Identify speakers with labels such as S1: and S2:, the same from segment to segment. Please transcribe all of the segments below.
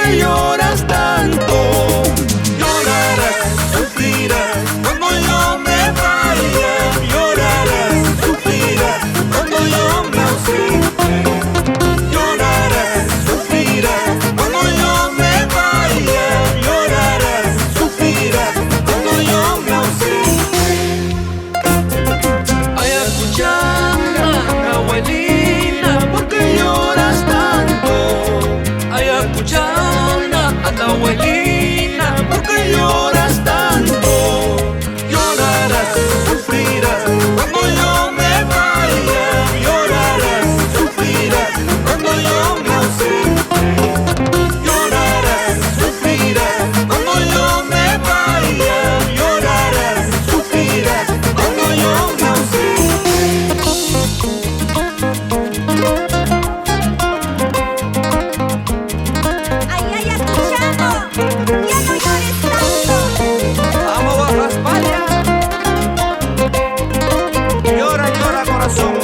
S1: qué lloras tanto? Llorarás, sufrirás cuando yo me vaya. Llorarás, sufrirás cuando yo me ausente. Llorarás, sufrirás cuando yo me vaya. Llorarás, sufrirás cuando yo me ausente. Ay, escuchando abuelita, ¿por qué lloras tanto? Ay, escuchando a la abuelita, ¿por qué lloras tanto? Llorarás, sufrirás cuando yo me vaya. Llorarás, sufrirás cuando yo me ausente. Llorarás, sufrirás cuando yo me vaya. Llorarás, sufrirás cuando yo me ausente.
S2: Ay, ay, escuchando, ya no llores tanto.
S1: Vamos, Baja España. Llora, llora, corazón.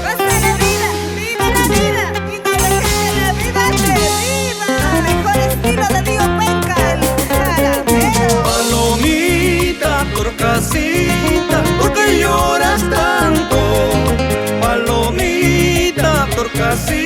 S2: Goza la vida, vive la vida, y no dejes que la vida te viva. Mejor estilo de Río Cuenca, el caramelo.
S1: Palomita, torcasita, ¿por qué lloras tanto? Palomita, torcasita.